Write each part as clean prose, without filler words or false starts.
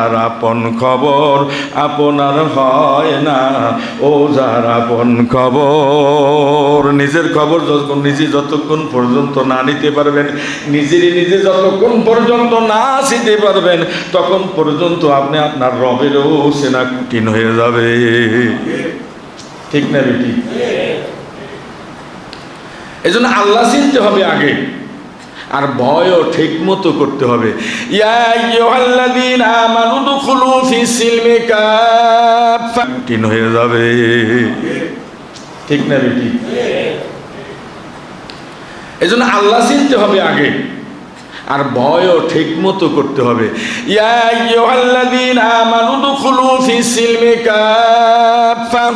আর আপন খবর আপনার হয় না, ও যার আপন খবর। নিজের খবর যতক্ষণ পর্যন্ত না নিতে পারবেন, নিজে যতক্ষণ পর্যন্ত না শিখতে পারবেন, তখন পর্যন্ত আপনি আপনার রবেরও সেনা কঠিন হয়ে যাবে। ঠিক না বেটি? এই জন্য আল্লাহ চিনতে হবে আগে, আর ভয়ও ঠিক মতো করতে হবে। ইয়া আইয়ুহাল্লাযীনা আমানু দুখুলু ফিস সিলমি কাফা, কঠিন হয়ে যাবে। ঠিক না বেটি? এই জন্য আল্লাহ চিনতে হবে আগে, আর ভয়ও ঠিক মতো করতে হবে। ইয়া আইয়ুহাল্লাযীনা আমানু দুখুলু ফিস সিলমি কাফা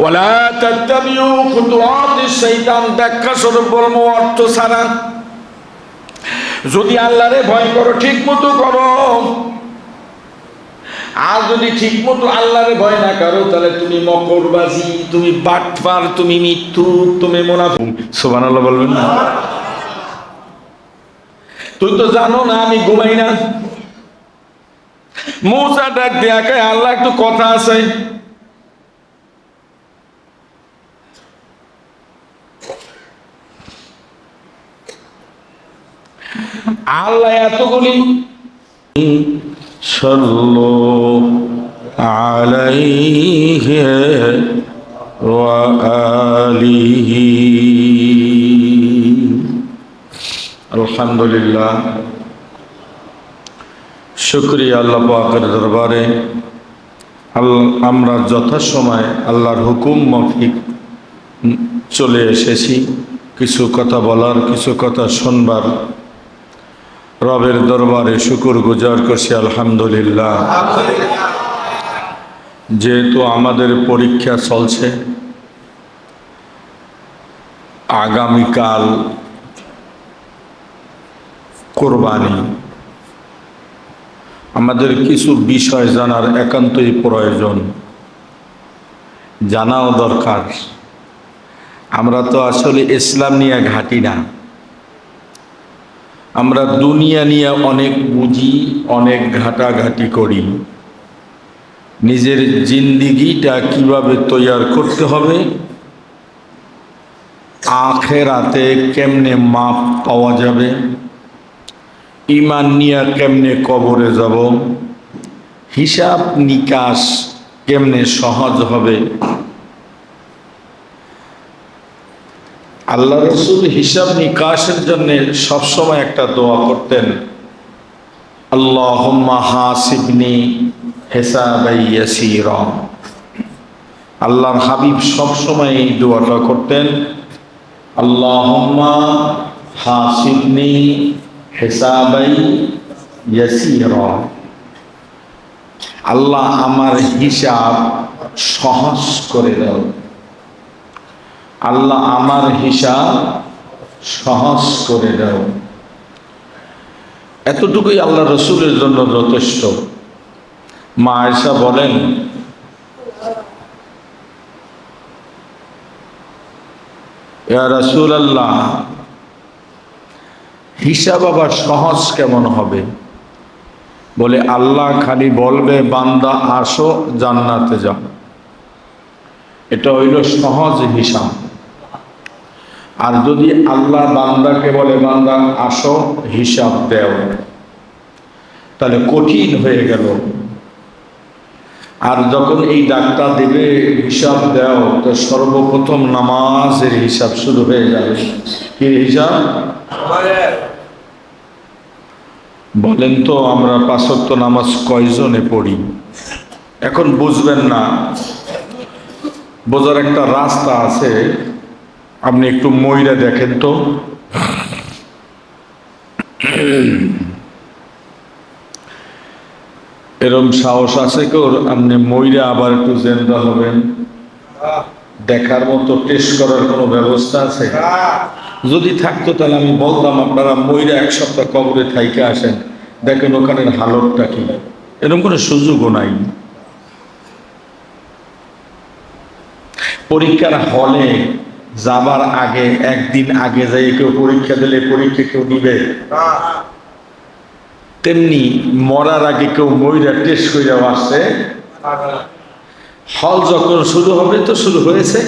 ওয়ালা তাত্তাবিউ খুতুওয়াতিশ শাইতান। ব্যাখ্যা স্বরূপ বলবো, অর্থ ছাড়া। যদি আল্লাহরে ভয় করো, ঠিক মতো করো। আর যদি ঠিক মতো আল্লাহরে ভয় না করো, তাহলে তুমি মকরবাজি, তুমি বাটপার, তুমি মিথ্যুক, তুমি মুনাফিক। সুবহানাল্লাহ বলবেন না? তুই তো জানো না আমি ঘুমাই না। মুসা ডাক দিয়া কয়, আল্লাহ একটু কথা আছে। আল্লাহ এতগুলি সাল্লু আলাইহি ওয়া আলিহি। আলহামদুলিল্লাহ, শুকরিয়া আল্লাহ পাকের দরবারে। আমরা যথাসময় আল্লাহর হুকুম মাফিক চলে এসেছি, কিছু কথা বলার, কিছু কথা শুনবার। রবের দরবারে শুকর গুজার করছি, আলহামদুলিল্লাহ। যেহেতু আমাদের পরীক্ষা চলছে, আগামীকাল কোরবানি, আমাদের কিছু বিষয় জানার একান্তই প্রয়োজন, জানাও দরকার। আমরা তো আসলে ইসলাম নিয়ে ঘাঁটি না, আমরা দুনিয়া নিয়ে অনেক বুঝি, অনেক ঘাটাঘাটি করি। নিজের জিন্দিগিটা কিভাবে তৈয়ার করতে হবে, আখেরাতে কেমনে মাপ পাওয়া যাবে, ঈমান নিয়ে কেমনে কবরে যাব, হিসাব নিকাশ কেমনে সহজ হবে। আল্লাহ রাসূল হিসাব নিকাশের জন্য সবসময় একটা দোয়া করতেন, আল্লাহুম্মা হাসিবনি হিসাবান ইয়াসীরা। আল্লাহর হাবিব সবসময় এই দোয়াটা করতেন, আল্লাহুম্মা হাসিবনি হিসাবান ইয়াসীরা। আল্লাহ আমার হিসাব সহজ করে দাও, আল্লাহ আমার হিসাব সহজ করে দাও। এতটুকুই আল্লাহ রসুলের জন্য যথেষ্ট। মা আয়েশা বলেন, ইয়া রাসূলুল্লাহ, হিসাব আবার সহজ কেমন হবে? বলে, আল্লাহ খালি বলবে, বান্দা আসো জান্নাতে যাও। এটা হইল সহজ হিসাব। আর যদি আল্লাহ বান্দাকে বলে, বান্দা আসো হিসাব দেও, তাহলে কঠিন হয়ে গেল। আর যখন এই ডাক্তার দেবে হিসাব দেও, তো সর্বপ্রথম নামাজের হিসাব শুরু হয়ে যাবে। কি হিসাব? বলেন তো, আমরা ৫ ওয়াক্ত নামাজ কয়জনে পড়ি? এখন বুঝবেন না, বোঝার একটা রাস্তা আছে। আপনি একটু মইরা দেখেন তো, এরম সাহস আছে কেউ? আপনি মইরা আবার একটু জেন্দা হবেন, দেখার মতো টেস্ট করার কোনো ব্যবস্থা আছে? যদি থাকতো তাহলে আমি বলতাম, আপনারা মইরা ১ সপ্তাহ কবরে থাইকে আসেন, দেখেন ওখানের হালতটা কি। এরকম কোনো সুযোগও নাই। পরীক্ষার হলে যাবার আগে, একদিন আগে যাই কেউ পরীক্ষা দিলে পরীক্ষা কেউ নিবে? তেমনি মরার আগে কেউ মইরা টেস্ট করে আসছে। হল যখন শুরু হবে তো শুরু হয়েছে,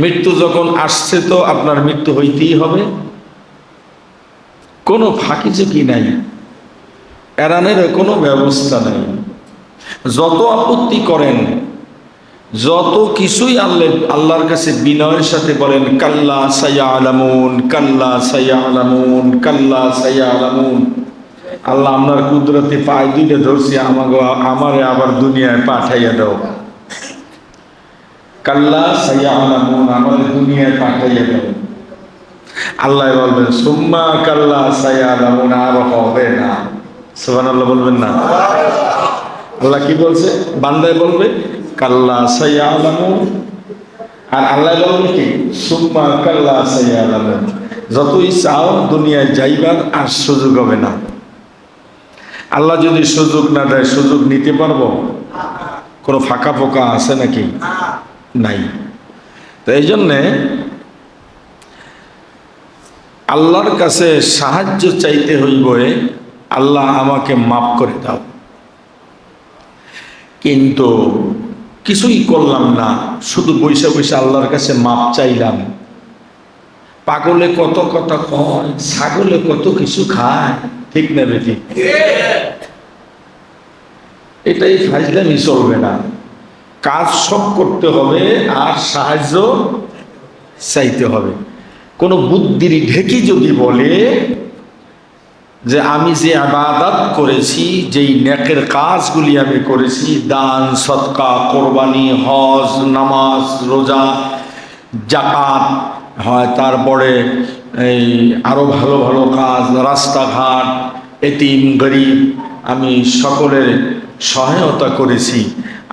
মৃত্যু যখন আসছে তো আপনার মৃত্যু হইতেই হবে। কোনো ফাঁকি ঝুঁকি নাই, এড়ানোর কোনো ব্যবস্থা নাই। যত আপত্তি করেন, যত কিছুই আল্লাহর কাছে বিনয়ের সাথে বলেন কাল্লা সায়ালামুন, কাল্লা সায়ালামুন, কাল্লা সায়ালামুন। আল্লাহ আপনার কুদরতে পায়ে দুইটা ধরছি, আমারে আবার দুনিয়ায় পাঠাইয়া দাও। কাল্লা সায়ালামুন, আমারে দুনিয়ায় পাঠাইয়া দাও। আল্লাহ বলবেন সুম্মা কাল্লা সায়ালামুন, আর হবে না। সুবহানাল্লাহ বলবেন না? আল্লাহ কি বলছে? বান্দায় বলবে কাল্লা সায়ালামুন, আর আল্লাহ বলবে কি সুম্মা কাল্লা সায়ালামুন। যতই চাও দুনিয়ায় যাইবার আর সুযোগ হবে না। আল্লাহ যদি সুযোগ না দেয়, সুযোগ নিতে পারবো? কোনো ফাঁকা ফোকা আছে নাকি? নাই। তো এই জন্যে আল্লাহর কাছে সাহায্য চাইতে হইব, আল্লাহ আমাকে মাফ করে দাও। কিন্তু কিছুই করলাম না, শুধু বৈশা বৈশা আল্লাহর কাছে মাপ চাইলাম। পাগলে কত কথা কয়, ছাগলে কত কিছু খায়, ঠিক না বেটি? এটাই ফাজলামি চলবে না। কাজ সব করতে হবে আর সাহায্য চাইতে হবে। কোনো বুদ্ধির ঢেকি যদি বলে যে আমি যে ইবাদত করেছি, যেই নেকের কাজগুলি আমি করেছি, দান সদকা, কোরবানি, হজ, নামাজ, রোজা, যাকাত, হয় তারপরে এই আরো ভালো ভালো কাজ, রাস্তাঘাট, এতিম গরিব, আমি সকলের সহায়তা করেছি,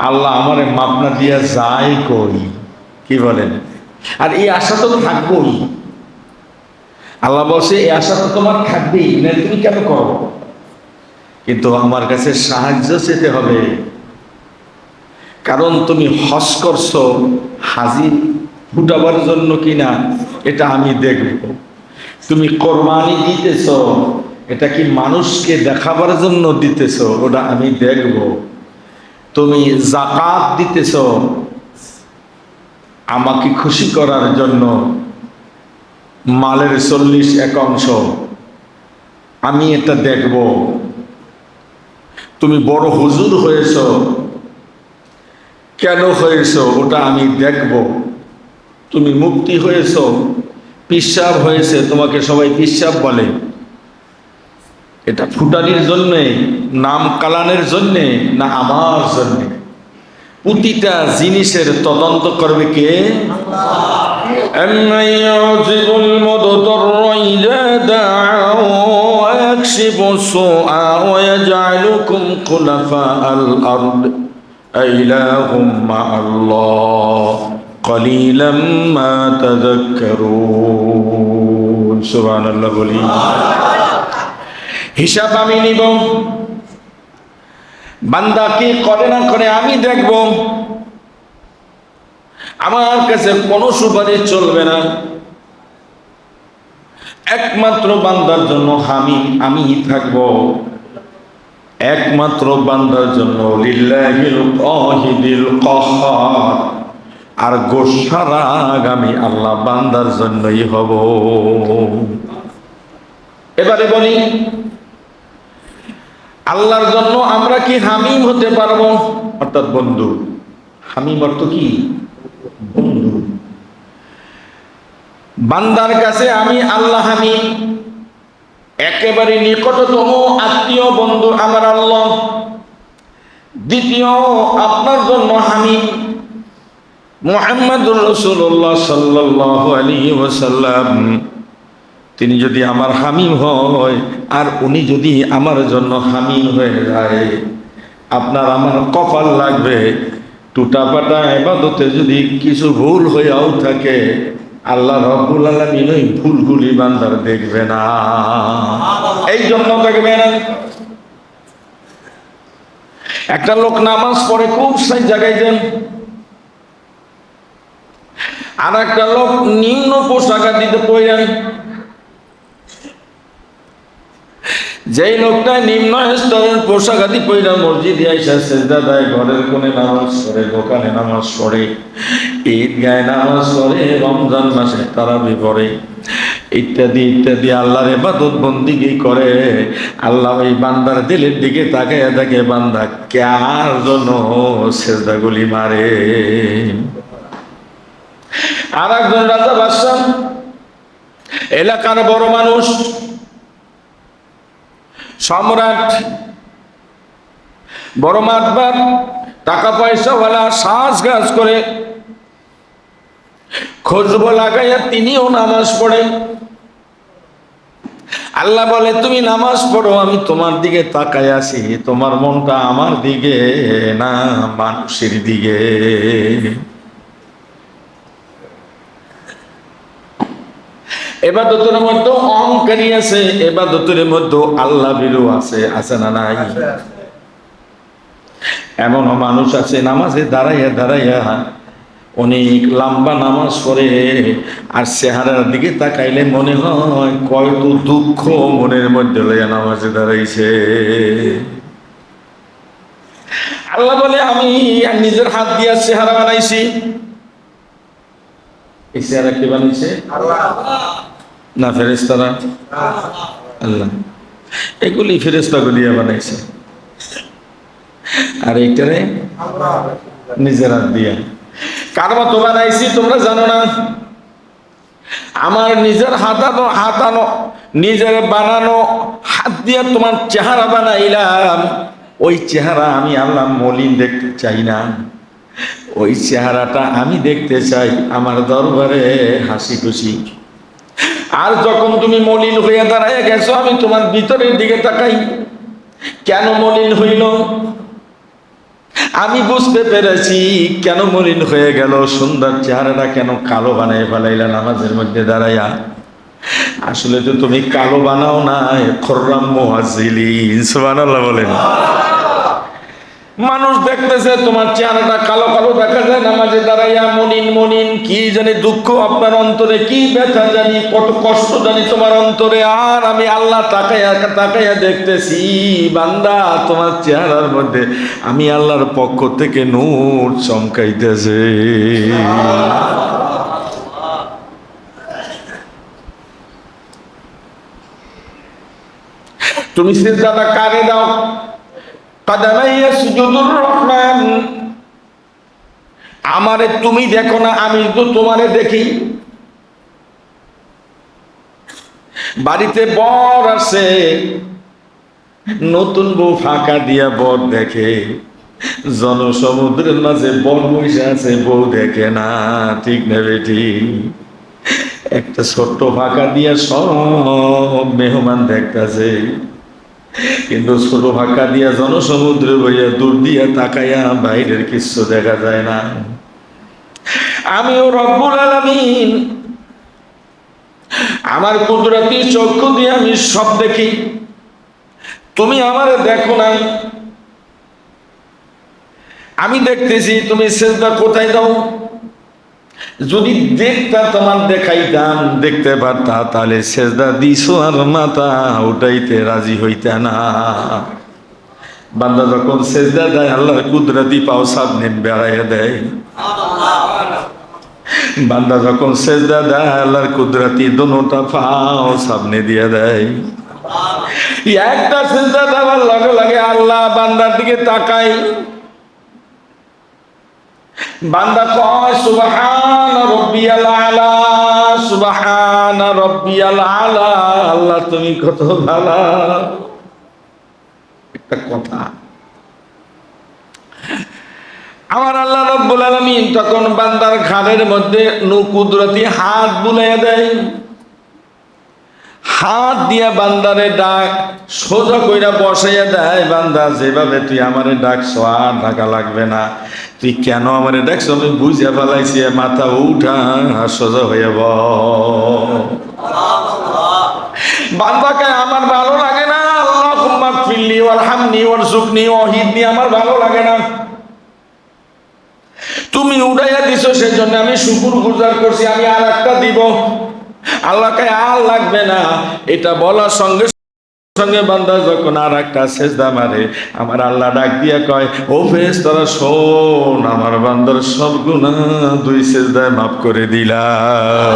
আল্লাহ আমারে মাপনা দিয়া যাই করি। কি বলেন? আর এই আশা তো থাকবই। আল্লাহ বলছে এই আশা তো তোমার থাকবেই, না তুমি কেন করো? কিন্তু আমার কাছে সাহায্য চেতে হবে, কারণ তুমি হজ করছো হাজি ফুটাবার জন্য কিনা এটা আমি দেখব। তুমি কোরবানি দিতেছ, এটা কি মানুষকে দেখাবার জন্য দিতেছ, ওটা আমি দেখব। তুমি যাকাত দিতেছ আমাকে খুশি করার জন্য, মালের 40% আমি এটা দেখব। তুমি বড় হুজুর হয়েছ, কেন হয়েছ ওটা আমি দেখব। তুমি মুক্তি হয়েছ, পিশাব হয়েছে, তোমাকে সবাই পিশাব বলে, এটা ফুটানির জন্যে, নাম কালানের জন্যে, না আমার জন্যে? প্রতিটা জিনিসের তদন্ত করবে কে? أَمَّنْ يُجِيبُ الْمُضْطَرَّ إِذَا دَعَاهُ وَيَكْشِفُ السُّوءَ وَيَجْعَلُكُمْ خُلَفَاءَ الْأَرْضِ أَإِلَٰهٌ مَّعَ اللَّهِ قَلِيلًا مَّا تَذَكَّرُونَ। সুবহানাল্লাহ বলি। হিসাব আমি নিব, বান্দা কি করে না করে আমি দেখব। আমার কাছে কোনো সুপারিশ চলবে না, একমাত্র বান্দার জন্য আমি থাকব, একমাত্র বান্দার জন্য। লিল্লাহিল ওয়াহিদিল কাহ্হার। আর গোসার আগামী আল্লাহ বান্দার জন্যই হব। এবারে বলি, আল্লাহর জন্য আমরা কি হামিম হতে পারবো? অর্থাৎ বন্ধু। হামিম অর্থ কি? বন্ধু। বান্দার কাছে আমি আল্লাহ হামিম, একেবারে নিকটতম আত্মীয় বন্ধু আমার আল্লাহ। দ্বিতীয়, আপনার জন্য হামিম মুহাম্মদুর রাসূলুল্লাহ সাল্লাল্লাহু আলাইহি ওয়াসাল্লাম। তিনি যদি আমার হামিম হয়, আর উনি যদি আমার জন্য হামিম হয়ে যায়, আপনার আমার কপাল লাগবে, টুটাপাটা ইবাদতে যদি কিছু ভুল হয়েও থাকে, আল্লাহ রাব্বুল আলামিন ওই ভুলগুলি বান্দার দেখবে না। এই জন্য দেখবে না। একটা লোক নামাজ পড়ে খুব সেই জায়গায় যান, আর একটা লোক নিম্ন পোশাক দিতে পড়েন। যেই লোকটা নিম্ন স্তরের পোশাক আদি পইরা মসজিদে আইসা সেজদা দেয়, ঘরের কোণে নামাজ পড়ে, দোকানে নামাজ পড়ে, ঈদগাহে নামাজ পড়ে, রমজান মাসে তারাবি পড়ে, ইত্যাদি ইত্যাদি আল্লাহর ইবাদত বন্দিগি করে, আল্লাহ ওই বান্দার দিলের দিকে তাকায় দেখে বান্দা কার জন্য সেজদাগুলি মারে। আর একজন রাজা বাদশা, এলাকার বড় মানুষ, সম্রাট, বড় মাতবার, টাকা পয়সাওয়ালা, সাজ গাছ করে, খুশবু লাগাইয়া তিনিও নামাজ পড়েন। আল্লাহ বলে তুমি নামাজ পড়ো, আমি তোমার দিকে তাকাই আছি, তোমার মনটা আমার দিকে না মানুষের দিকে। এবাদতের মধ্যে অহংকারী আছে, এবাদতের মধ্যে আল্লাহ ভীরু আছে, আছে না নাই? এমন মানুষ আছে নামাজে দাঁড়াইয়া দাঁড়াইয়া অনেক লম্বা নামাজ পড়ে, আর চেহারার দিকে তাকাইলে মনে হয় কত দুঃখ মনের মধ্যে লইয়া নামাজে দাঁড়াইছে। আল্লাহ বলে আমি নিজের হাত দিয়া চেহারা বানাইছি। এই চেহারা কে বানাইছে? না ফেরেশতারা? আল্লাহ। এগুলি ফেরেশতাগুলি বানাইছে, আর এইটারে নিজের হাত দিয়া। কার মতো বানাইছি তোমরা জানো না? আমার নিজের হাতানো নিজের বানানো হাত দিয়া তোমার চেহারা বানাইলাম। ওই চেহারা আমি আল্লাহ মলিন দেখতে চাই না, ওই চেহারাটা আমি দেখতে চাই আমার দরবারে হাসি খুশি। আর যখন তুমি মলিন হয়ে দাঁড়ায় গেছো, আমি তোমার ভিতরের দিকে তাকাই, কেন মলিন হইল আমি বুঝতে পেরেছি। কেন মলিন হয়ে গেল, সুন্দর চেহারাটা কেন কালো বানায় ফেলাইলা নামাজের মধ্যে দাঁড়াইয়া? আসলে তো তুমি কালো বানাও না, খররাম মুহাজ্জিলিন, সুবহানাল্লাহ বলেন। মানুষ দেখতেছে তোমার চেহারাটা কালো কালো দেখা যায় নামাজে দাঁড়াইয়া, মলিন মলিন, কি জানি দুঃখ আপনার অন্তরে, কি ব্যথা জানি, কত কষ্ট জানি তোমার অন্তরে। আর আমি আল্লাহ তাকাইয়া তাকাইয়া দেখতেছি বান্দা তোমার চেহারার মধ্যে আমি আল্লাহর পক্ষ থেকে নূর চমকাইতেছে। তুমি সিজদাটা কারে দাও? কাদামাইয়া সুজুদুর রহমান। আমারে তুমি দেখো না, আমি তো তোমারে দেখি। বাড়িতে বর আছে, নতুন বউ ফাঁকা দিয়া বর দেখে, জনসমুদ্রের মাঝে বর বসে আছে, বউ দেখে না, ঠিক না বেটি? একটা ছোট্ট ফাঁকা দিয়া সব মেহমান দেখতেছে, কিন্তু ছোট ফাঁকা দিয়া জনসমুদ্রে বইয়া দূর দিয়া তাকাইয়া বাইরের কিছু দেখা যায় না। আমিও রব্বুল আলামিন, আমার কুদরতি চক্ষু দিয়ে আমি সব দেখি, তুমি আমারে দেখো নাই। আমি দেখতেছি তুমি সেজদা কোথায় দাও। যদি দেখতা তোমার দেখাইতাম, দেখতে পারতা, তাহলে সেজদা দিছো আর মাথা উঠাইতে রাজি হইতে না। বান্দা যখন সেজদা দেয় আল্লাহর কুদরতি পাও সামনে বেড়াইয়া দেয়। বান্দা যখন সেজদা দেয় আল্লাহর কুদরতি দোনোটা পাও সামনে দিয়ে দেয়। একটা সেজদা দেওয়ার লগে লগে আল্লাহ বান্দার দিকে তাকাই, বান্দা কয় সুবহান রাব্বিয়াল আলা, সুবহান রাব্বিয়াল আলা। আল্লাহ তুমি কত ভালো। একটা কথা, আমার আল্লাহ রাব্বুল আলামিন তখন বান্দার ঘাড়ের মধ্যে কুদরতি হাত বুলাইয়া দেয়, হাত দিয়া বান্দারে ডাক সোজা কইরা বসাইয়া দেয়। বান্দা যেভাবে তুই আমারে ডাকছো আর ঢাকা লাগবে না, তুই কেন আমারে ডাকছো আমি বুঝে ফেলাইছি, মাথা উঠা সোজা হয়ে বান্দাকে আমার ভালো লাগে না, আল্লাহুম্মা গফিরলি ওয়ারহামনি ওয়ারযুকনি ওয়াহিদনি, আমার ভালো লাগে না। তুমি উড়াইয়া দিছো সেজন্য আমি শুকরগুজার করছি, আমি আর একটা দিব। আল্লাহকে আর লাগবে না, এটা বলার সঙ্গে সঙ্গে বান্দা যখন আর একটা সেজদা মারে, আমার আল্লাহ ডাক দিয়া কয়, ও ফেরেশতারা শোন, আমার বান্দার সব গুনাহ 2 সেজদায় মাফ করে দিলাম।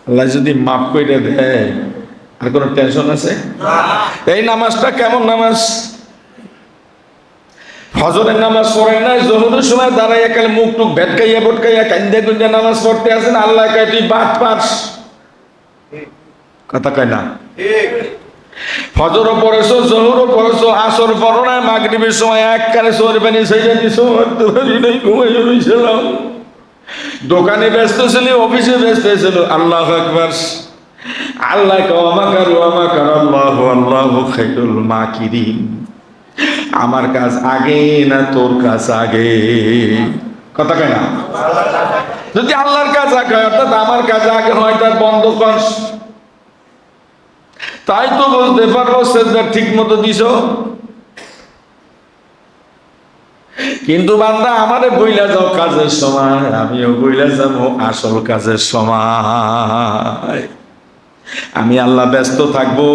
আল্লাহ যদি মাফ করে দেয় আর কোনো টেনশন আছে? এই নামাজটা কেমন নামাজ? ফজরের নামাজ পড়েন নাই, জোহরের সময় দাঁড়াইয়া কালে মুখ টুক ভেটকাইয়া ভটকাইয়া কান্দে কুন্দে নামাজ পড়তে আছেন, আল্লাহ কয় তুই বাদ পাস। কথা কয় না? ফজরও পড়েছো, জোহরও পড়েছো, আসর পড়ো নাই, মাগরিবের সময় এককালে চোর পানি ছেড়ে দিছো, ঘুমাইয়া রইছিলাম, দোকানে ব্যস্ত ছিল, অফিসে ব্যস্ত ছিল। আল্লাহু আকবার। আল্লাহ আমাকার আল্লাহু আল্লাহু খায়রুল মাকিরিন। আমার কাজ আগে না তোর কাজ আগে? কথা কয় না? যদি আল্লাহর কাজ আগে হয়, অর্থাৎ আমার কাজ আগে হয়, তার বন্ধ কর। তাই তো বুঝতে পারবো সেজদা ঠিক মতো দিছো। কিন্তু বান্দা আমারে বইলা যাও কাজের সময়, আমিও বইলা যাবো আসল কাজের সময়। আমি আল্লাহ ব্যস্ত থাকবো,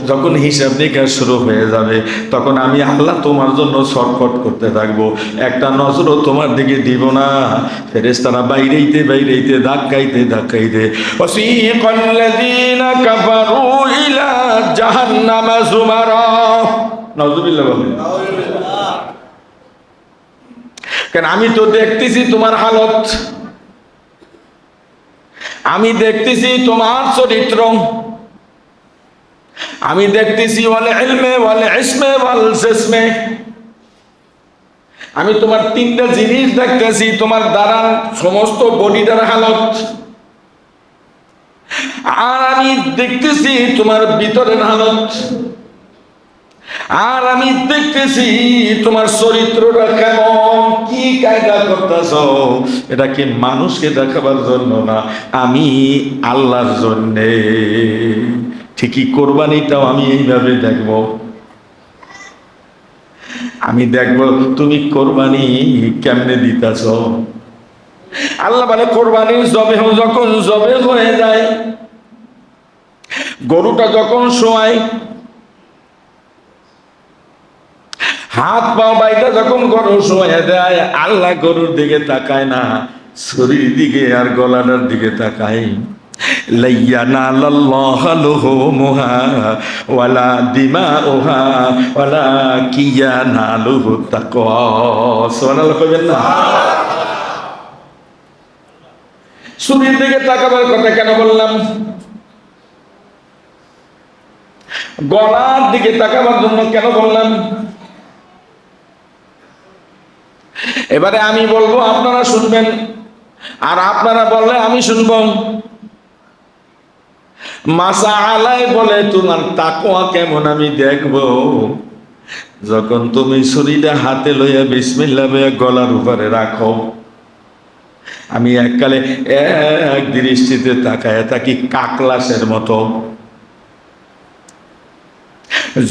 যখন হিসাব নিকাশ শুরু হয়ে যাবে তখন আমি আল্লাহ তোমার জন্য ছটফট করতে থাকবো, একটা নজরও তোমার দিকে দিব না। ফেরেশতারা বাইরেইতে বাইরেইতে ধাক্কাইতে ধাক্কাইতে, ওয়াসিকাল্লাযীনা কাফারু ইলা জাহান্নামা যুমারা। নাউযুবিল্লাহ বলেন। কেন? আমি তো দেখতেছি তোমার হালত, আমি দেখতেছি তোমার চরিত্র, আমি দেখতেছি ওয়াল ইলমে ওয়াল ইসমে ওয়াল জিসমে, আমি তোমার 3টা জিনিস দেখতেছি, তোমার দাঁড়ান সমস্ত বডিটার হালত, আর আমি দেখতেছি তোমার ভিতরের হালত, আর আমি দেখতেছি তোমার চরিত্রটা কেমন, কি কায়দা করতেছ। এটা কি মানুষকে দেখাবার জন্য না, আমি আল্লাহর জন্যে। ঠিকই কোরবানিটাও আমি এইভাবে দেখব, আমি দেখব তুমি কোরবানি কেমনে দিতেছ। আল্লাহ বলে কোরবানির জবেহ যখন জবে হয়ে যায়, গরুটা যখন শোয়ায়, হাত পাও বাইটা যখন গরু শোয়া দেয়, আল্লাহ গরুর দিকে তাকায় না, শরীর দিকে আর গলাটার দিকে তাকায়। লাইয়ানালাল্লাহু লুহুমুহা ওয়ালা দিমাউহা ওয়ালাকিয়ানালুহু তাকওয়া। সুবহানাল্লাহ কইবেন না? শরীর দিকে তাকাবার কথা কেন বললাম? গলার দিকে তাকাবার জন্য কেন বললাম? এবারে আমি বলবো, আপনারা শুনবেন, আর আপনারা বললে আমি শুনবো। মাসা আলাই বলে তোমার তাকওয়া কেমন আমি দেখবো, যখন তুমি ছুরিটা হাতে লইয়া বিসমিল্লাহ বলে গলার উপরে রাখো। আমি এককালে এক দৃষ্টিতে তাকায় থাকি কাকলাসের মতো,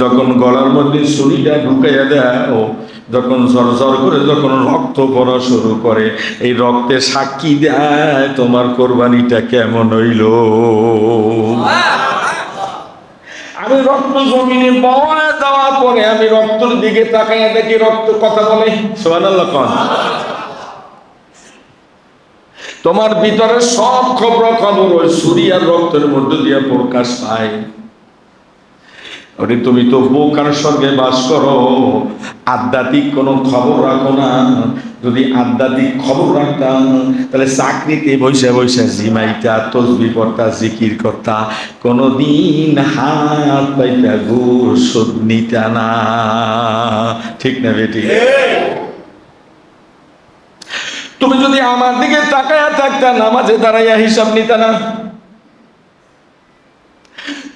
যখন গলার মধ্যে ছুরিটা ঢুকাইয়া দেয়, যখন ঝরঝর করে যখন রক্ত পড়া শুরু করে, এই রক্তে সাক্ষী দেয় তোমার কোরবানিটা কেমন হইল। আমি রক্ত জমিনে বওয়া দেওয়ার পরে আমি রক্তের দিকে তাকাইয়া দেখি রক্ত কথা বলে। সুবহানাল্লাহ কোন? তোমার ভিতরে সব খবর ওই ছুরি আর রক্তের মধ্যে দিয়ে প্রকাশ পায়। তুমি তো বোকার স্বর্গে বাস করো, আধ্যাত্মিক কোনো খবর রাখো না। যদি আধ্যাত্মিক খবর রাখতাম তাহলে চাকরিতে বসে বসে জিমাইতা, তসবিহ করতা, জিকির করতা, কোনদিন হাত পাইতা ঘুষ নিতা না। ঠিক না বেটি? তুমি যদি আমার দিকে তাকায়া থাকতা, নামাজে দাঁড়াইয়া হিসাব নিতা না।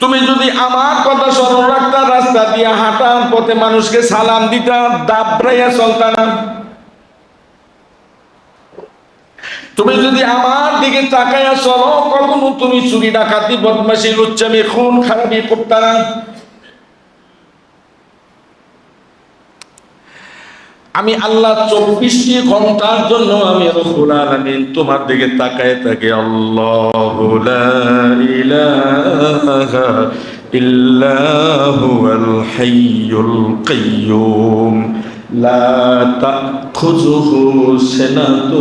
তুমি যদি আমার কথা স্মরণ রাখতা, রাস্তা দিয়ে হাঁটার পথে মানুষকে সালাম দিতা, দাবড়াইয়া চলতা না। তুমি যদি আমার দিকে তাকাইয়া চলো, কখনো তুমি চুরি ডাকাতি বদমাশি লুচ্চামি খুন খারাপি করতা না। আমি আল্লাহ 24টি ঘন্টার জন্য আমি রব্বুল আলামিন তোমার দিকে তাকায় থাকি। আল্লাহু লা ইলাহা إلا هو الحي القيوم لا تأخذه سنة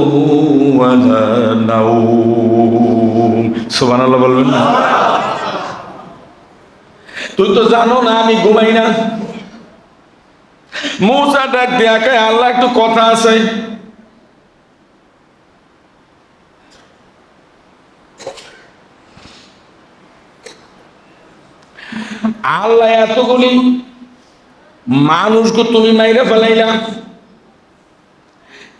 ولا نوم سبحان الله বলবেন না তুই তো জানো না আমি ঘুমাই না মূসা ডাক দিয়া কয় আল্লাহ একটু কথা আছে আল্লাহ এতগুলি মানুষকে তুমি মাইরা ফেলাইলা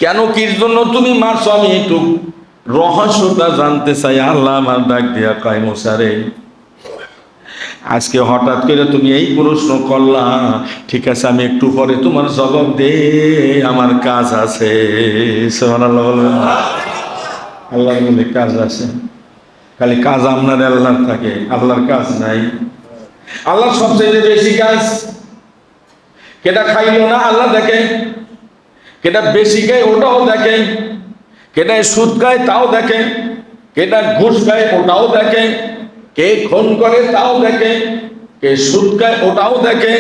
কেন কির জন্য তুমি মারছো আমি একটু রহস্যটা জানতে চাই আল্লাহ আমার ডাক দিয়া কয় মূসা রে আজকে হঠাৎ করে তুমি এই প্রশ্ন করলা ঠিক আছে আমি একটু পরে তোমার জবাব দে আমার কাজ আছে সুবহানাল্লাহ বলবেন আল্লাহর বলে কাজ আছে খালি কাজ আপনার আল্লাহর থাকে আল্লাহর কাজ নাই আল্লাহ সবচেয়ে বেশি কাজ কেটা খাইলো না আল্লাহ দেখে কেটা বেশি খায় ওটাও দেখে কেটা সুদ খায় তাও দেখে কেটা ঘুষ খায় ওটাও দেখে কে খুন করে তাও দেখে কে সুদ খায় ওটাও দেখে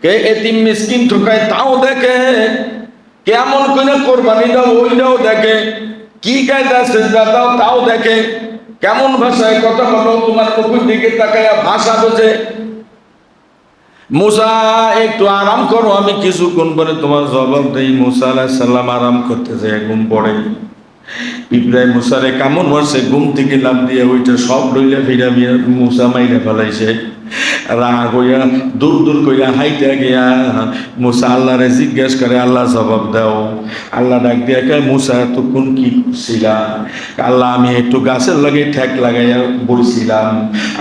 কে এতিম মিসকিন ঠকায় তাও দেখে কেমন করে কোরবানি দাও ওইটাও দেখে কি কায়দা সেজদা দাও তাও দেখে কেমন ভাষায় কথা বলো তোমার মুখের দিকে তাকায়া ভাষা বোঝে মূসা একটু আরাম করো আমি কিছুক্ষণ পরে তোমার জবাব দেই মূসা আলাইহিস সালাম আরাম করতেছে ঘুম পড়ে ইব্রাহিম মূসারে কেমন মারছে ঘুম থেকে লাফ দিয়ে ওইটা সব লইলা ফিরা মূসা মাইরা ফেলাইছে রাগ হইয়া দূর দূর কইরা হাইটা গিয়া মূসা আল্লাহরে জিজ্ঞেস করে আল্লাহ জবাব দাও আল্লাহ ডাক দিয়া কয় মূসা এতক্ষণ কি করছিলা আল্লাহ আমি একটু গাছের লাগে ঠেক লাগাইয়া বলছিলাম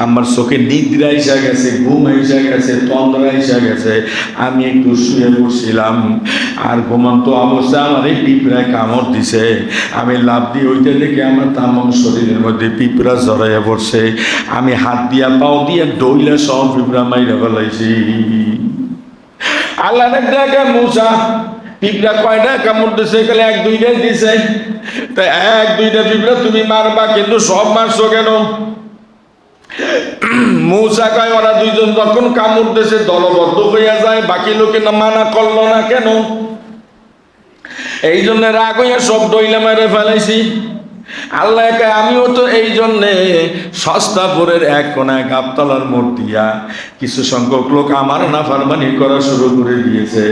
আমার চোখে নিদ্রা এসে গেছে ঘুম এসে গেছে তন্দ্রা এসে গেছে আমি একটু শুয়ে বসছিলাম আর ঘুমন্ত অবস্থায় আমার এই পিঁপড়ায় কামড় দিছে আমি লাভ দিয়ে ওইটা দেখে আমার তামাম শরীরের মধ্যে পিঁপড়া জড়াইয়া পড়ছে আমি হাত দিয়া পাও দিয়ে ডইলা সব পিঁপড়া মাইরা ফেলাইছি আল্লাহ দেখে মূসা পিঁপড়া কয়টা কামড় দিছে গেলে এক দুইটাই দিছে তা এক দুইটা পিঁপড়া তুমি মারবা কিন্তু সব মারছো কেন মূসা কয় ওরা দুইজন যখন কামড় দিছে দলবদ্ধ হইয়া যায় বাকি লোকে না মানা করলো না কেন এই জন্য রাগ হইয়া সব ডইলা মেরে ফেলাইছি আল্লাহ কয় আমিও তো এই জন্যে সস্তাপুরের এক কোনায় গাবতলার মোড় দিয়া কিছু সংখ্যক লোক আমার নাফরমানি করা শুরু করে দিয়েছে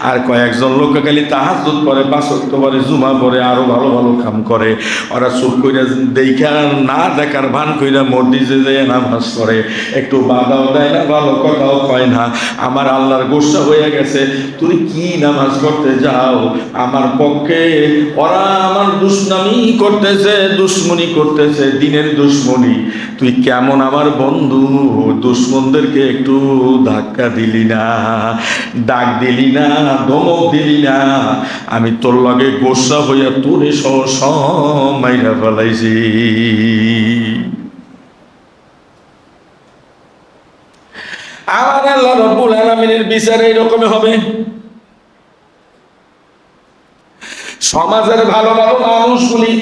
আর কয়েকজন লোক খালি তাহাজ্জুদ পড়ে পাঁচ ওয়াক্ত পড়ে জুমা পড়ে আরো ভালো ভালো কাম করে ওরা চুপ কইরা দেখা না দেখার ভান কইরা মসজিদে যেয়ে নামাজ পড়ে একটু বাধাও দেয় না ভালো কথাও কয় না আমার আল্লাহর গোসা হয়ে গেছে তুই কি নামাজ পড়তে যাও আমার পক্ষে ওরা আমার দুষ্টামি করতেছে দুশ্মনী করতেছে দিনের দুশ্মনী তুই কেমন আমার বন্ধু দুশ্মনদেরকে একটু ধাক্কা দিলি না ডাক দিলি না ধমক দিলি না আমি তোর লগে গোসা হইয়া তোরে মাইরা ফেলাইছি আমার আল্লাহ রব্বুল আলামিনের বিচার এইরকম হবে সমাজের ভালো ভালো মানুষগুলি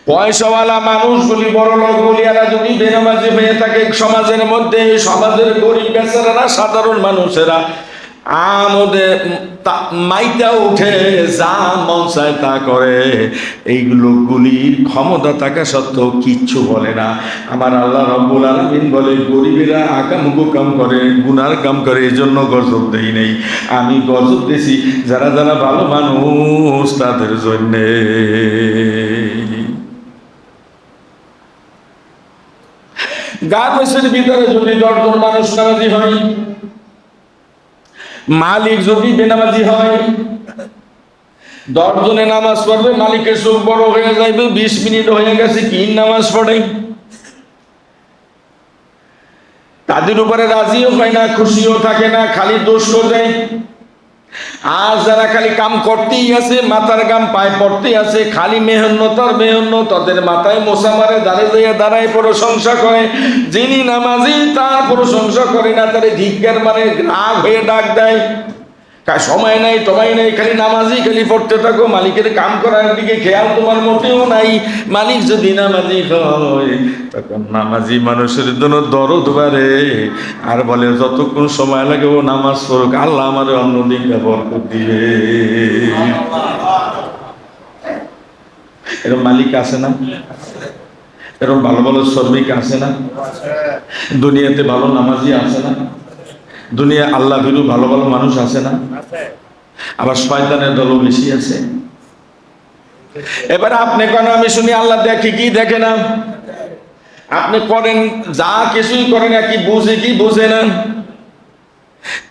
পয়সাওয়ালা মানুষগুলি বড় লোকগুলি এরা যদি বেনামাজি হয়ে থাকে সমাজের মধ্যে সমাজের গরিব বেচারারা সাধারণ মানুষেরা আমাদের মাইটা উঠে যা মন চায় তা করে এই লোকগুলির ক্ষমতা থাকা সত্ত্বেও কিচ্ছু বলে না আমার আল্লাহ রব্বুল আলামিন বলে গরিবেরা আকামুকু কাম করে গুনার কাম করে এই জন্য গজব দেই নেই আমি গজব দিছি যারা যারা ভালো মানুষ তাদের জন্যে গার্মেন্টসের ভিতরে যদি 10 জন মানুষ নামাজি হয় মালিক যদি বেনামাজি হয় 10 জনে নামাজ পড়বে মালিকের চোখ বড় হয়ে যাবে 20 মিনিট হয়ে গেছে কি নামাজ পড়ে তাদের উপরে রাজিও হয় না খুশিও থাকে না খালি দোষ দেয় আর যারা খালি কাম করতেই আছে মাথার গাম পায়ে পড়তেই আছে খালি মেহনত আর মেহনত তাদের মাথায় মশা মারে দাঁড়ায় প্রশংসা করে যিনি নামাজি তার প্রশংসা করে না তারে ধিক্কার মানে রাগ হয়ে ডাক দেয় সময় নাই টমাই নাই, খালি নামাজি খালি পড়তে থাকো, মালিকের কাম করার দিকে খেয়াল তোমার মোটেও নাই। মালিক যদি নামাজি হয় তখন নামাজি মানুষের জন্য দরদ বাড়ে, আর বলে যতক্ষণ সময় লাগে ও নামাজ পড়ুক, আল্লাহ আমার অন্যদিকে বরকত দিবে। এরকম মালিক আছে না? এরকম ভালো ভালো শ্রমিক আছে না? দুনিয়াতে ভালো নামাজি আছে না? দুনিয়া আল্লাহ ভীরু ভালো ভালো মানুষ আছে না? আবার শয়তানের দলও বেশি আছে। এবার আপনি কেন আমি শুনি আল্লাহ দেখে কি দেখে না? আপনি করেন যা কিছুই করেন কি বুঝে কি বুঝে না?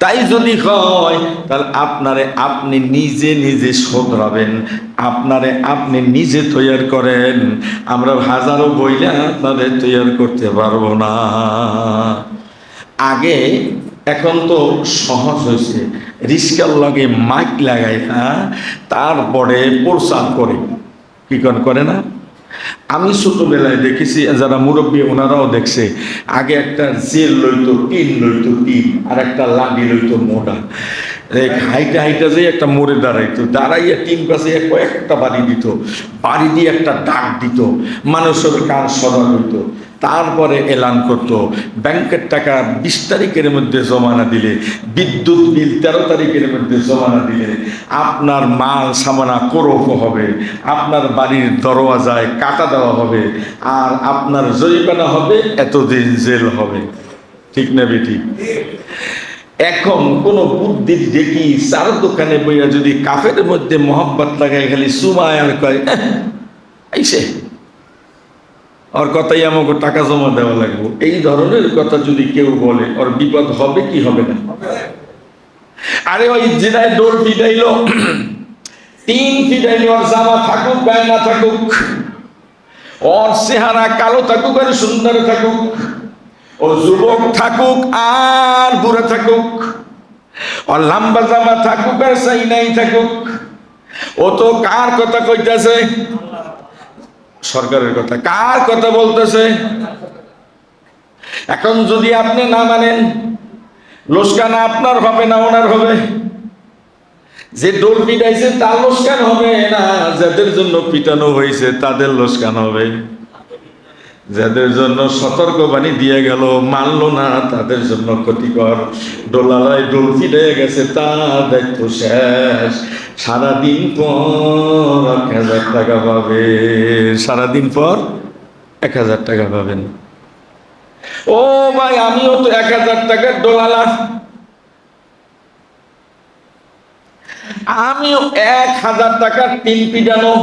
তাই যদি হয় তাহলে আপনারে আপনি নিজে নিজে শোধরাবেন, আপনারে আপনি নিজে তৈরি করেন। আমরা হাজারো বইলে আপনাদের তৈরি করতে পারবো না। আগে, এখন তো সহজ হয়েছে, রিস্কার লগে মাইক লাগাই তারপরে প্রচার করে, কি করে না? আমি ছোটবেলায় দেখেছি, যারা মুরব্বী ওনারাও দেখছে, আগে একটা জেল লইতো, টিন লইতো, টিন, আর একটা লাঠি লইতো মোটা, হাইটা হাইটা যে একটা মোড়ে দাঁড়াইতো, দাঁড়াইয়া তিন পাশে কয়েকটা বাড়ি দিত, বাড়ি দিয়ে একটা ডাক দিত, মানুষের কান সদা হইতো। তারপরে এলান করতো ব্যাংকের টাকা 20 তারিখের মধ্যে জমা না দিলে, বিদ্যুৎ বিল 13 তারিখের মধ্যে জমা না দিলে আপনার মাল সামানা করফ হবে, আপনার বাড়ির দরওয়াজায় কাটা দেওয়া হবে, আর আপনার জরিমানা হবে, এতদিন জেল হবে। ঠিক না বেটি? এখন কোন বুদ্ধি দেখি চার দোকানে বইয়া যদি কাফের মধ্যে মোহাব্বত লাগায় খালি সুমায় আর কয় আইসে ওর কথাই আমাকে টাকা জমা দেওয়া লাগবে, এই ধরনের কথা যদি কেউ বলে ওর বিপদ হবে কি হবে না? আরে ওই জেনায় দৌড় পিটাইল, 3 পিটাইল, ওর জামা থাকুক গায়ে না থাকুক, ওর চেহারা কালো থাকুক আর সুন্দর থাকুক, ও যুবক থাকুক আর বুড়া থাকুক, ও লম্বা জামা থাকুক আর চাইনাই থাকুক, ও তো কার কথা কইতাছে? সরকারের কথা। কার কথা বলতেছে? এখন যদি আপনি না মানেন, লোসকান আপনার হবে না ওনার হবে? যে ডোল পিটাইছে তার লোসকান হবে না, যাদের জন্য পিটানো হয়েছে তাদের লোসকান হবে। যাদের জন্য সতর্কবাণী দিয়ে গেল মানলো না, তাদের জন্য ক্ষতিকর। ডোলালায় ডোল পিটে গেছে, তা দেখতো শেষ। সারাদিন পর 1000 টাকা পাবে, সারাদিন পর 1000 টাকা পাবেন। ও ভাই, আমিও তো 1000 টাকার ডোলালা, আমিও 1000 টাকার 3 পিটানো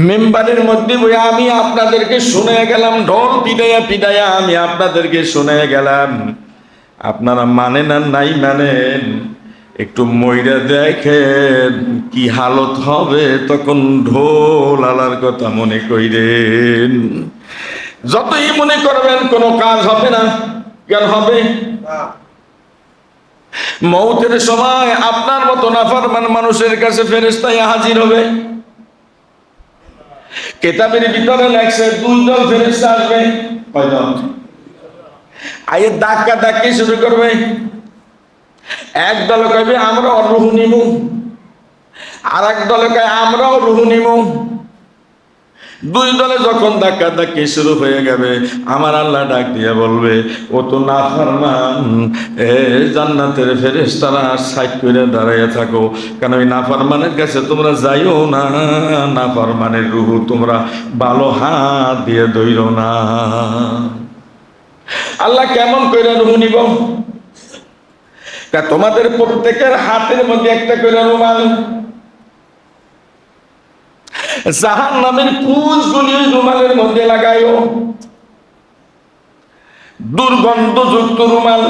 মেম্বারের মধ্যে বই আমি আপনাদেরকে শুনে গেলাম, ঢোল পিটাইয়া পিটাইয়া আমি আপনাদেরকে শুনে গেলাম। আপনারা মানেন আর নাই মানেন, একটু মইরা দেখেন কি হালত হবে, তখন ঢোল আলার কথা মনে কইরেন। যতই মনে করবেন কোনো কাজ হবে না, কেন হবে? মৌতের সময় আপনার মতো নাফরমান মানুষের কাছে ফেরেশতা হাজির হবে। কেতাবের ভিতরে লেখছে 2 দল ফেরেশতা আসবে। কয় দল? আয়ে ধাক্কা ধাক্কি শুরু করবে। এক দলে কইবে আমরা রূহ নিব, আর এক দলে কয় আমরাও রূহ নিব। 2 দলে যখন ধাক্কা ধাক্কি শুরু হয়ে যাবে, আমার আল্লাহ ডাক দিয়ে বলবে, ও তো নাফরমান, জান্নাতের ফেরেশতারা সাইড করে দাঁড়াইয়া থাকো, কারণ ওই নাফরমানের কাছে তোমরা যাইও না, নাফরমানের রূহ তোমরা ভালো হাত দিয়ে ধইরো না। আল্লাহ কেমন করে রূহ নিব? তোমাদের প্রত্যেকের হাতের মধ্যে একটা করে রুমাল, জাহান্নামের পুঁজগুলি ওই রুমালের মধ্যে লাগাইও, দুর্গন্ধযুক্ত রুমাল।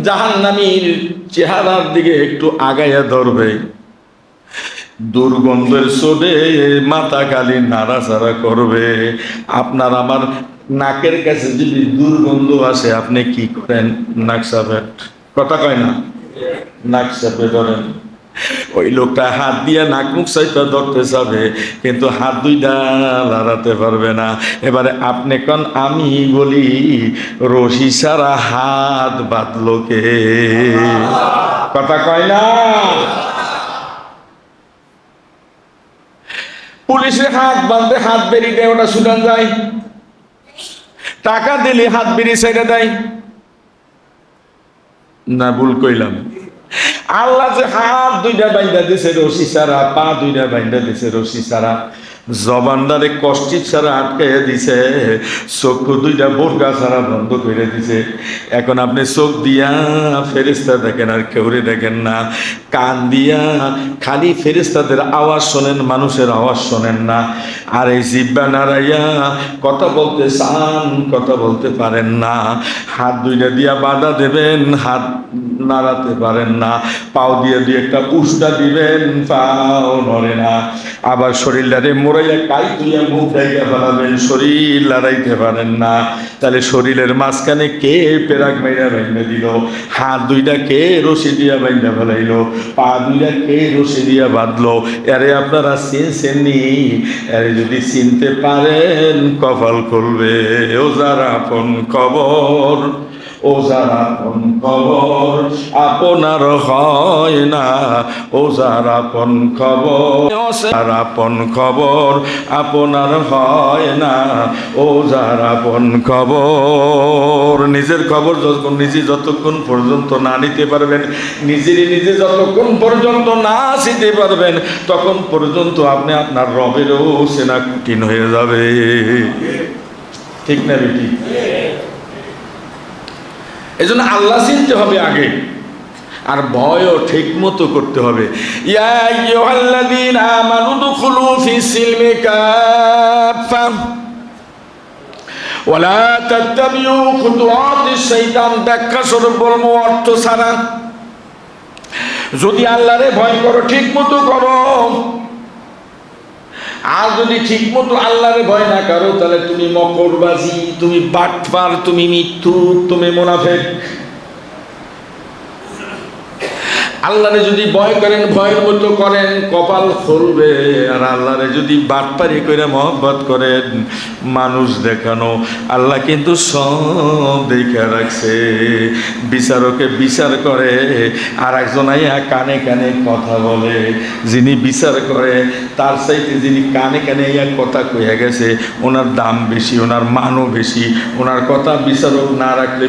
জাহান্নামীর চেহারার দিকে একটু আগাইয়া ধরবে, দুর্গন্ধের সোডে মাথা খালি নাড়াচাড়া করবে। আপনার আমার নাকের কাছে যদি দুর্গন্ধ আসে, আপনি কি করেন? নাক চাপেন, কথা কয় না, নাক চাপে ধরেন। ওই লোকটা হাত দিয়ে নাক মুখ চাইটা ধরতে যাবে, কিন্তু হাত দুইটা লড়াতে পারবে না। এবারে আপনি কোন আমি বলি, রশি ছাড়া হাত বাঁধলো কে? কথা কয় না? পুলিশে হাত বাঁধতে হাত বেরিয়ে দেয়, ওটা ছুটান যায়। টাকা দিলে হাত বেরিয়ে ছেড়ে দেয় না? ভুল কইলাম? আল্লাহ যে হাত দুইটা বাইন্দা দিছে রশি ছাড়া, পা দুইটা বাইন্দা দিছে রশি ছাড়া, জবানদারে কষ্টিক ছাড়া আটকাইয়া দিছে, চক্ষু দুইটা বোরকা ছাড়া বন্ধ করে দিছে। এখন আপনি চোখ দিয়া ফেরেশতা দেখেন আর কেউরে দেখেন না, কান দিয়া খালি ফেরেশতাদের আওয়াজ শোনেন, মানুষের আওয়াজ শোনেন না। আর এই জিহ্বা নাড়াইয়া কথা বলতে চান, কথা বলতে পারেন না। হাত দুইটা দিয়া বাধা দেবেন, হাত নাড়াতে পারেন না। পাও দিয়ে দুই একটা উষ্টা দিবেন, পাও নড়ে না। আবার শরীরটারে মোড়াইয়া কাই তুইয়া মুখ ঢাইয়া ফেলাবেন, শরীর লড়াইতে পারেন না। তাহলে শরীরের মাঝখানে কে পেরাক মাইরা বাইন্ধা দিল? হাত দুইটা কে রশি দিয়া বাইন্ধা ফেলাইলো? পা দুইটা কে রশি দিয়া বাঁধলো? এরে আপনারা চিনছেননি? এরে যদি চিনতে পারেন কপাল খুলবে। ও যারা আপন খবর, ও যারা আপন খবর আপনার হয় না, ও যারা আপন খবর, যারা আপন খবর আপনার হয় না, ও যারা আপন খবর। নিজের খবর যতক্ষণ পর্যন্ত না নিতে পারবেন, নিজে যতক্ষণ পর্যন্ত না চিনতে পারবেন, তখন পর্যন্ত আপনি আপনার রবেরও চেনা কঠিন হয়ে যাবে। ঠিক না বেটি? এই জন্য আল্লাহ চিনতে হবে আগে, আর ভয়ও ঠিক মতো করতে হবে। ইয়া আইয়ুহাল্লাযীনা আমানু দুখুলু ফিস সিলমি কাফা ওয়ালা তাত্তাবিউ খুতুওয়াতিশ শাইতান। ব্যাখ্যা স্বরূপ বলবো, অর্থ ছাড়া। যদি আল্লাহরে ভয় করো, ঠিক মতো করো। আর যদি ঠিক মতো আল্লাহরে ভয় না করো, তাহলে তুমি মকরবাজি, তুমি বাটপার, তুমি মিথ্যুক, তুমি মুনাফিক। আল্লাহরে যদি ভয় করেন, ভয়ের মতো করেন, কপাল খুলবে। আর আল্লাহরে যদি বাটপারি করে মহব্বত করেন, মানুষ দেখানো, আল্লাহ কিন্তু সব দেখে রাখছে। বিচারকে বিচার করে, আর একজন আইয়া কানে কানে কথা বলে। যিনি বিচার করে তার চাইতে যিনি কানে কানে ইয়া কথা কইয়া গেছে, ওনার দাম বেশি, ওনার মানও বেশি। ওনার কথা বিচারক না রাখলে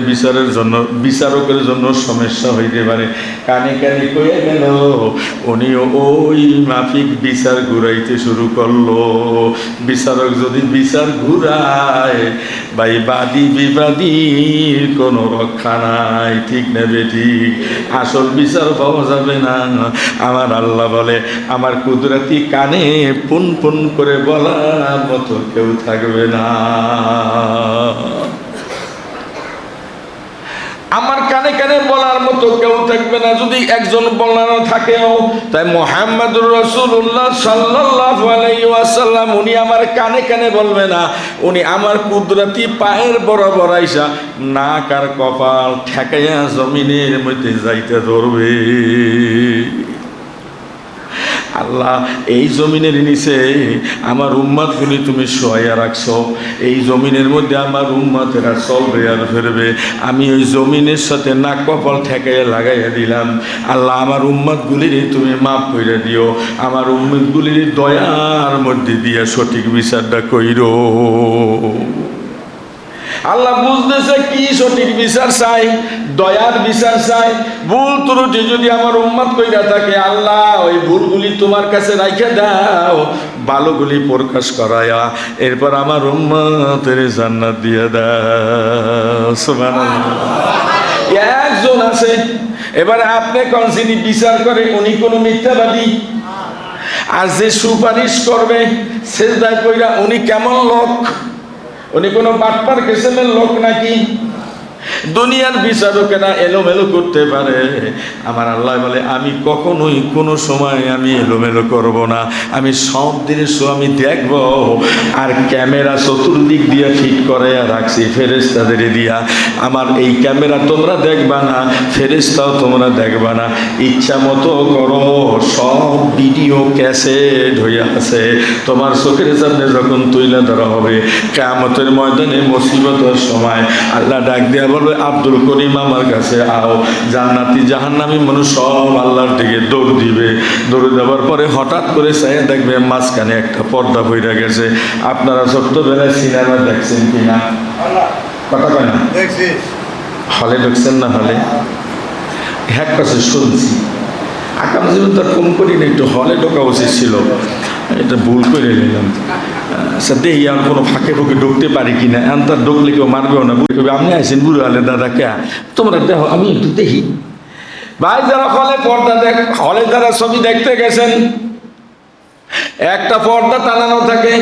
বিচারকের জন্য সমস্যা হইতে পারে। কানে কানে কইয়া গেল, উনিও ওই মাফিক বিচার ঘুরাইতে শুরু করলো। বিচারক যদি বিচার ঘুরায়, ভাই বাদী বিবাদীর কোনো রক্ষা নাই। ঠিক না বেটি? আসল বিচার পাওয়া যাবে না। আমার আল্লাহ বলে, আমার কুদরতি কানে পুন পুন করে বলার মতো কেউ থাকবে না। আমার কানে কানে বলার মতো কেউ থাকবে না। যদি একজন বলানো থাকেও, তাই মুহাম্মদুর রাসূলুল্লাহ সাল্লাল্লাহু আলাইহি ওয়াসাল্লাম উনি আমার কানে কানে বলবে না, উনি আমার কুদরতি পায়ের বরাবর আইসা নাক আর কপাল ঠেকাইয়া জমিনের মধ্যে যাইতে ধরবে। আল্লাহ এই জমিনের নিচে আমার উম্মতগুলি তুমি শোয়া রাখছো। এই জমিনের মধ্যে আমার উম্মতেরা চলবে আর ফিরবে। আমি ওই জমিনের সাথে নাক কপাল ঠেকাইয়া লাগাইয়া দিলাম। আল্লাহ আমার উম্মতগুলির তুমি মাফ করে দিও। আমার উম্মতগুলির দয়ার মধ্যে দিয়া সঠিক বিচারটা কইরো। আল্লাহ বুঝতেছে কি সঠিক বিচার চাই, দয়ার বিচার চাই। ভুল ত্রুটি যদি আমার উম্মত কইরা থাকে, আল্লাহ ওই ভুলগুলি তোমার কাছে রাইখা দাও, ভালোগুলি প্রকাশ করায়া এরপর আমার উম্মতের জান্নাত দিয়ে দাও। সুবহানাল্লাহ। একজন আছে, এবারে আপনি কোন যিনি বিচার করে উনি কোন মিথ্যাবাদী, আর যে সুপারিশ করবে সেজদায় কইরা উনি কেমন লোক? উনি কোনো বাটপার কিসেমের লোক নাকি? দুনিয়ার বিচারকেরা এলোমেলো করতে পারে, আমার আল্লাহ বলে আমি কখনোই কোনো সময় আমি এলোমেলো করব না, আমি সব দৃশ্য আমি দেখব। আর ক্যামেরা চতুর্দিক দিয়ে ফিট করে রাখছি ফেরেশতাদের দিয়া। আমার এই ক্যামেরা তোমরা দেখবা না, ফেরেশতাও তোমরা দেখবা না, ইচ্ছা মতো করো। সব ভিডিও ক্যাসেট হয়ে আছে, তোমার চোখের সামনে যখন তুইলা ধরা হবে কিয়ামতের ময়দানে মুসিবতের সময় আল্লাহ ডাক দিয়া বলবে আব্দুল করিম আমার কাছে আও। জান্নাতি জাহান্নামী মানুষ সব আল্লাহর দিকে দৌড় দিবে। দৌড় দেওয়ার পরে হঠাৎ করে চাইয়া দেখবে মাঝখানে একটা পর্দা বইরা গেছে। আপনারা ছোট্টবেলায় সিনেমা দেখছেন কিনা? কথা কয় না? হলে ঢুকছেন না? হলে হ্যাক কাছে শুনছি, আগাম জীবন তার কম করি না, একটু হলে ঢোকা উচিত ছিল, এটা ভুল করে নিলাম। আচ্ছা দেখি আর কোনো ফাঁকে ফুঁকে ঢুকতে পারি কিনা। এখন তার ঢুকলে কেউ মারবেও না, বুঝবে আপনি আইসেন বুড়ো হলে দাদা কে তোমরা দেখো, আমি একটু দেখি। ভাই যারা হলে পর্দা হলে যারা ছবি দেখতে গেছেন, একটা পর্দা টানানো থাকে।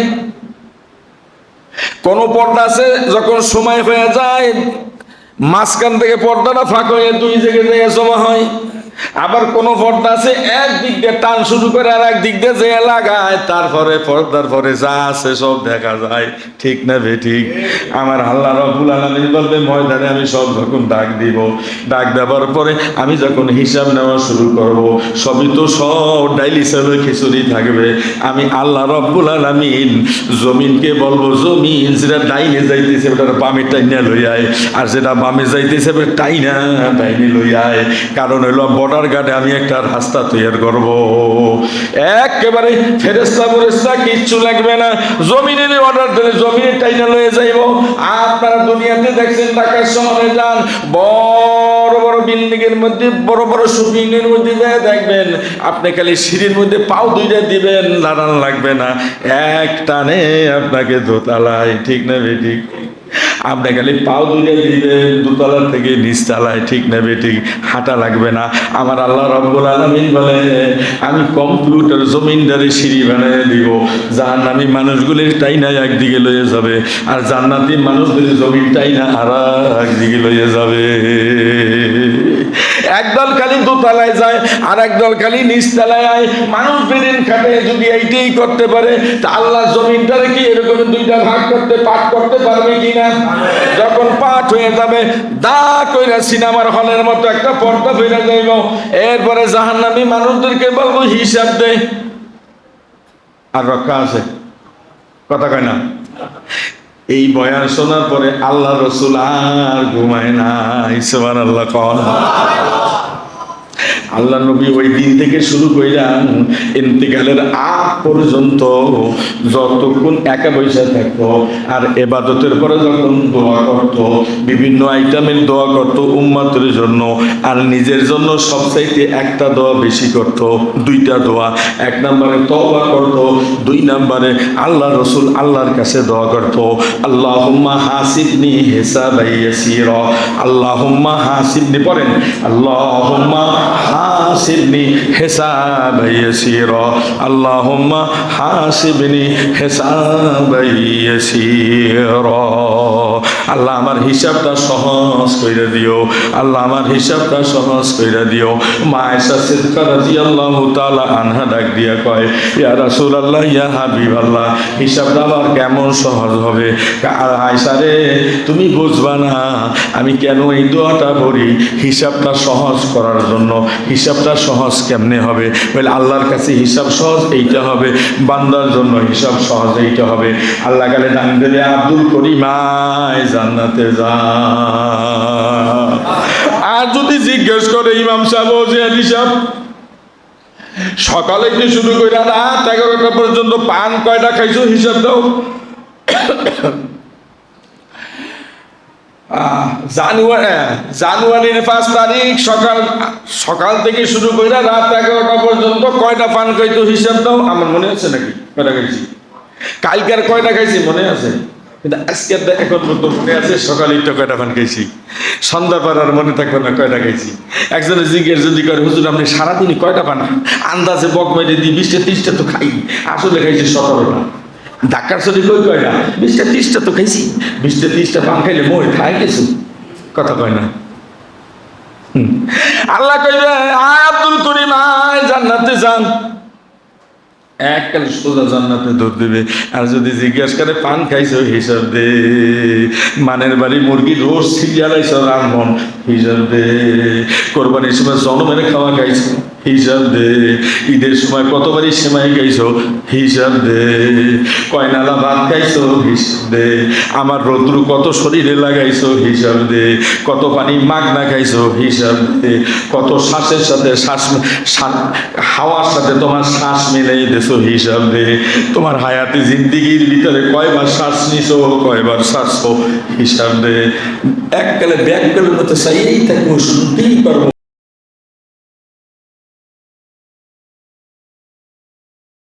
কোন পর্দা আছে যখন সময় হয়ে যায় মাঝখান থেকে পর্দাটা ফাঁক হয়ে দুই জায়গায় জমা হয়। আবার কোন পর্দা আছে একদিক দিয়ে টান শুরু করে আর একদিক দিয়ে যে লাগায়, তারপরে পর্দার পরে যা আছে সব দেখা যায়। ঠিক না বেঠিক? আমার আল্লাহ রাব্বুল আলামিন বলবে ময়দানে আমি সব যখন ডাক দিব, ডাক দেওয়ার পরে আমি যখন হিসাব নেওয়া শুরু করব, সবই তো সব ডাইলি চালে খিচুড়ি থাকবে। আমি আল্লাহ রাব্বুল আলামিন জমিনকে বলবো জমিন যেটা ডাইনে যাইতেছে ওটা বামে টাইনা লই আয়, আর যেটা বামে যাইতেছে ওটা টাইনা টাইনে লই আয়। কারণ হলো বর্ডার গার্ডে আমি একটা রাস্তা তৈরি করব। একেবারে ফেরেশতা ফেরেশতা কিচ্ছু লাগবে না, জমিনের অর্ডার দিলে জমিনের টাইনা লয়ে যাইব। আপনারা দুনিয়াতে দেখছেন ঢাকা শহরে যান, বড় বড় বিল্ডিং এর মধ্যে বড় বড় শপিং এর মধ্যে যায় দেখবেন আপনি খালি সিঁড়ির মধ্যে পাও দুইটা দিবেন, দাঁড়ান লাগবে না, এক টানে আপনাকে দোতলায়। ঠিক না বেঠিক? আপনি খালি পাও দুইটা দিবেন দোতলার থেকে নিচতলায়। ঠিক না বেঠিক? হাঁটা লাগবে না। আমার আল্লাহ রাব্বুল আলামিন বলে আমি কম্পিউটার জমিনদারি সিঁড়ি বানিয়ে দিব, জাহান্নামী মানুষগুলির টাইনা একদিকে লয়ে যাবে আর জান্নাতি মানুষগুলির জমিন টাইনা আর একদিকে লয়ে যাবে। একদল খালি দোতলায় যায় আর একদল খালি নিচতলায় আয়। মানুষ বেদিন খাটে, যদি এইটাই করতে পারে তা আল্লাহ জমিনটারে কি এরকম দুইটা ভাগ করতে পাঠ করতে পারবে কিনা? যখন পাঠ হয়ে যাবে দা কইরা সিনেমার হলের মতো একটা পর্দা ফেরা যাইব। এরপরে জাহান্নামী মানুষদেরকে বলবো হিসাব দে। আর রক্ষা আছে? কথা কয় না? এই বয়ান শোনার পরে আল্লাহ রসুল আর ঘুমায় না। সুবহানাল্লাহ কোন আল্লাহ নবী ওই দিন থেকে শুরু কইরান ইন্তেকালের আগ পর্যন্ত যতক্ষণ একা বসে থাকতো আর ইবাদতের পরে যখন দোয়া করতো, বিভিন্ন আইটেমের দোয়া করতো উম্মতের জন্য আর নিজের জন্য সবচাইতে একটা দোয়া বেশি করতো, দুইটা দোয়া। এক নম্বরে তওবা করতো, দুই নম্বরে আল্লাহ রসুল আল্লাহর কাছে দোয়া করতো আল্লাহুম্মা হাসিবনি হিসাবান ইয়াসীরা। আল্লাহুম্মা হাসিবনি পড়েন, আল্লাহুম্মা হাসিবনি হিসাবান ইয়াসীরা, আল্লাহুম্মা হাসিবনি হিসাবান ইয়াসীরা। আল্লাহ আমার হিসাবটা সহজ কইরা দিও, আল্লাহ আমার হিসাবটা সহজ কইরা দিও। মা আয়েশা সিদ্দিকা রাদিয়াল্লাহু তাআলা আনহা ডাক দিয়া কয় ইয়া রাসূলুল্লাহ ইয়া হাবিবাল্লাহ হিসাবটা আবার কেমন সহজ হবে? আয়েশা রে তুমি বুঝবা না আমি কেন এই দোয়াটা পড়ি, হিসাবটা সহজ করার জন্য। হিসাবটা সহজ কেমনে হবে? বলে আল্লাহর কাছে হিসাব সহজ এইটা হবে, বান্দার জন্য হিসাব সহজ এইটা হবে। আল্লাহ কালে ডাক দিলে আব্দুল করিমায় জান্নাতে যা। আর যদি জিজ্ঞেস করে ইমাম সাহেব যে হিসাব সকালে কি শুরু করে রাত 11টা পর্যন্ত পান কয়টা খাইছো হিসাব দাও। জানুয়ারির 5 তারিখ সকাল থেকে শুরু করে রাত 11টা পর্যন্ত কয়টা পান খাইতো হিসাব দাও। আমার মনে আছে নাকি কয়টা খাইছি? কালকের কয়টা খাইছি মনে আছে, কিন্তু আজকে এখন মনে আছে সকালেরটা কয়টা পান খাইছি, সন্ধ্যা পর আর মনে থাকবে না কয়টা খাইছি। একজনে জিজ্ঞেস যদি করে হুজুর আপনি সারাদিনই কয়টা পান? আন্দাজে বক মেরে দিই 20টা 30টা তো খাই, আসলে খাইছি 17টা। ঢাকার শরীর কয়টা? 20টা 30টা তো খাইছি। 20টা 30টা পান খাইলে মই খাই কিছু কথা কয় না। আল্লাহ কইবে আয় আব্দুল করিম আয় জান্নাতে যান, এককালে সোজা জান্নাতে দৌড় দেবে। আর যদি জিজ্ঞাসা করে পান খাইছো, হিসাব দে। মানের বাড়ি মুরগি রোজ ছিলিয়ালাইছ রামন, হিসাব দে। কোরবানির সময় জনমের খাওয়া খাইছো, হিসাব দে। ঈদের সময় কতবারই সেমাই খাইছো, হিসাব দে। কয়নালা ভাত খাইছো, হিসাব দে। আমার রৌদ্রু কত শরীরে লাগাইছো, হিসাব দে। কত পানি মাগনা খাইছো, হিসাব দে। কত শ্বাসের সাথে হাওয়ার সাথে তোমার শ্বাস মিলাই দেছো, হিসাব দে। তোমার হায়াতি জিন্দিগির ভিতরে কয়বার শ্বাস নিছো, কয়বার ছাড়ছো, হিসাব দে। এককালে ব্যাককালের মতো চাইয়েই থাকবো, শুনতেই পারবো।